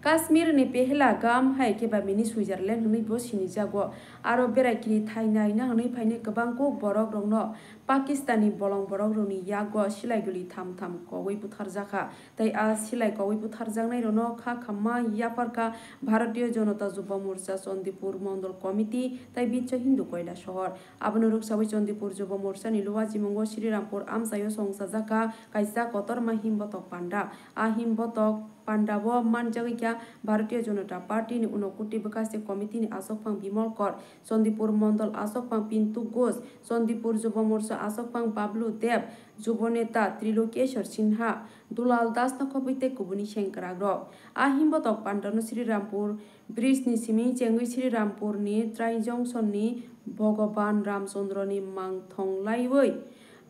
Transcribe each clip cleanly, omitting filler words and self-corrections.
काश्मीर नि पेहला गाम hai ke ba mini Switzerland hni bo sini jago aro berakini thainai na hni phaine kabang ko borok rongno Pakistani bolong borok roni yago silai guli tham tham kowai puthar jaka tai a silai kowai puthar jangnai rono kha khamma yaparka Bharatiya Janata Yuva Morcha Chandipur Mondol Committee tai bicho Hindu Koila Shohor aboni ruksawi Chandipur Yuva Morcha ni luwaji mongo Srirampur amsayo songsa jaka kaisa kotor ma himbotok panda a himbotok Pandavo Manjagikya Bharatiya Janata Party ni unokuti bekasi komiti ni Asokpang Bimol Kor Chandipur Mondol Asokpang Pintu Ghosh Chandipur Yuva Morcha Asokpang Bablu Deb Juboneta Trilokeshwar Sinha Dulal Das na khobite kubuni Shenkaragro Ahimbotok Pandano Srirampur Bridge ni Simi Chengui Srirampur ni Trai Junction ni Bhagavan Ramchandra ni Mangthong Laiwei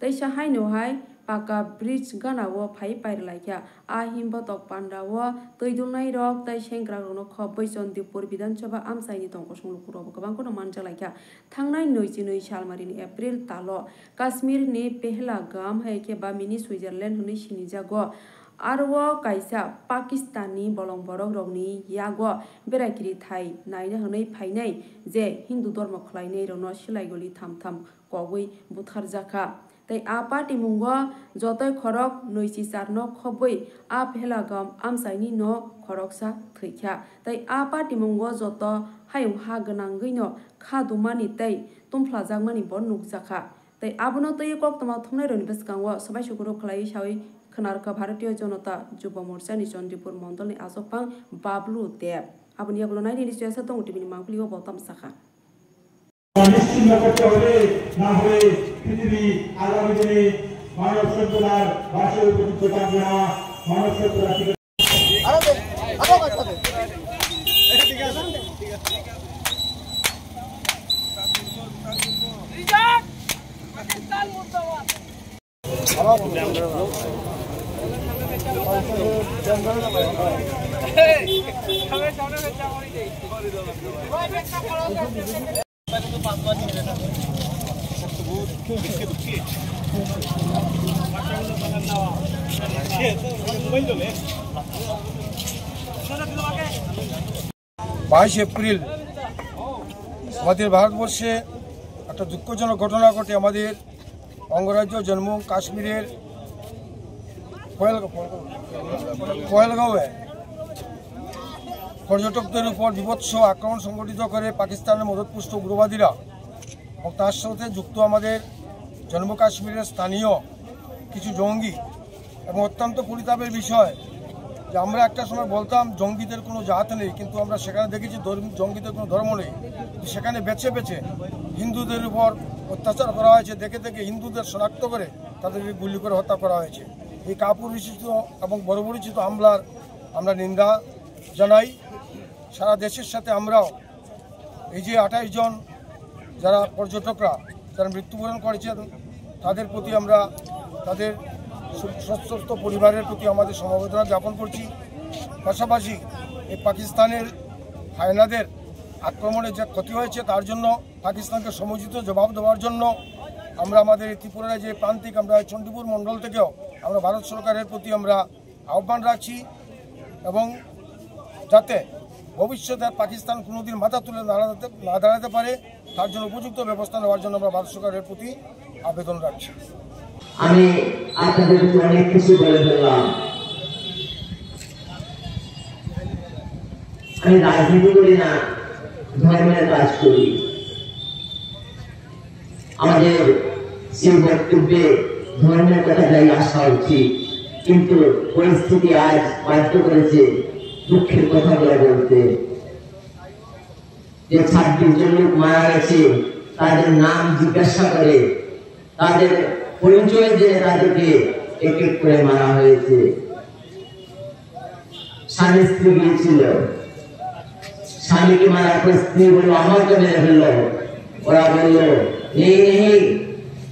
Taisa hai no hai Paka bridge gana wo phai pair laikya ahimbotok panda wo toidulnai rok tai sengkrang no khobai Chandipur Bidhan Sabha amsaini tongko songlukuro gobang kono manja laikya thangnai 29 salmari ni April talo Kashmir ni pehla gam hai ke ba mini Switzerland huni sini jago arwo kaisa Pakistani bolong borok rokni yago berakiri thai naina hनै phainai je Hindu dharma khlainai rono silai goli tham tham kogui buthar jaka tai a party mungo jotoi khorok noisi charno khoboi a phela gam amsaini no khoroksa thikya tai a party mungo joto hayung ha ganangui no khadumani tai tumphla jagmani bon nukjaka tai abono tai koktama thumnai roni beskangwa sabai sukuro khlai sawi Khanarka Bharatiya Janata Yuva Morcha ni Chandipur Mondol ni Asokpang Bablu Deb aboni yagulo nai ni siyasa tong tibini mangpligo botam sakha নিশ্চিত করতে হবে না হলে পৃথিবী আগামী দিনে মানব সভ্যতার ভাষার উপযুক্ত থাকবে না মানব সভ্যতা এপ্রিল আমাদের ভারতবর্ষে একটা দুঃখজনক ঘটনা ঘটে আমাদের অঙ্গরাজ্য জম্মু কাশ্মীরের পহেলগাঁওয়ে পর্যটকদের উপর বিভৎস আক্রমণ সংঘটিত করে পাকিস্তানের মদতপুষ্ট উগ্রবাদীরা এবং তার সাথে যুক্ত আমাদের জম্মু কাশ্মীরের স্থানীয় কিছু জঙ্গি এবং অত্যন্ত পরিতাপের বিষয় যে আমরা একটা সময় বলতাম জঙ্গিদের কোনো জাত নেই কিন্তু আমরা সেখানে দেখেছি জঙ্গিদের কোনো ধর্ম নেই সেখানে বেছে বেছে হিন্দুদের উপর অত্যাচার করা হয়েছে দেখে দেখে হিন্দুদের শনাক্ত করে তাদেরকে গুলি করে হত্যা করা হয়েছে এই কাপুরুষিত এবং বর্বরোচিত হামলার আমরা নিন্দা জানাই সারা দেশের সাথে আমরাও এই যে 28 জন যারা পর্যটকরা যারা মৃত্যুবরণ করেছেন তাদের প্রতি আমরা তাদের সশস্ত্র পরিবারের প্রতি আমাদের সমবেদনা জ্ঞাপন করছি পাশাপাশি এই পাকিস্তানের হায়নাদের আক্রমণে যে ক্ষতি হয়েছে তার জন্য পাকিস্তানকে সমুচিত জবাব দেওয়ার জন্য আমরা আমাদের ত্রিপুরার যে প্রান্তিক আমরা চণ্ডীপুর মণ্ডল থেকেও আমরা ভারত সরকারের প্রতি আমরা আহ্বান রাখছি এবং যাতে ভবিষ্যতে পাকিস্তান কোনোদিন মাথা তুলে না দাঁড়াতে পারে তার জন্য উপযুক্ত ব্যবস্থা নেওয়ার জন্য আমরা ভারত সরকারের প্রতি আবেদন রাখছি আমি আপনাদেরকে অনেক কিছু বলে ফেললাম আমি রাজনীতি করি না ধর্মের কাজ করি আমাদের সেই বক্তব্যে ধর্মের কথাটাই আসা উচিত কিন্তু পরিস্থিতি আজ বাধ্য করেছে দুঃখের কথাগুলো বলতে যে 26 জন লোক মারা গেছে তাদের নাম জিজ্ঞাসা করে তাদের পরিচয় দিয়ে তাদেরকে এক এক করে মারা হয়েছে স্বামী স্ত্রী গিয়েছিল স্বামীকে মারার পর স্ত্রী বললো আমাকে মেরে ফেললো ওরা বললো नहीं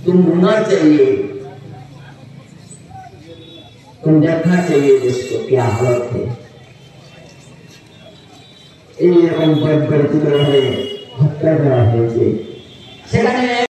तुम होना चाहिए तुम देखना चाहिए जिसको क्या हालत है এই রকম পরিচিত হয়ে হত্যা করা হয়েছে সেখানে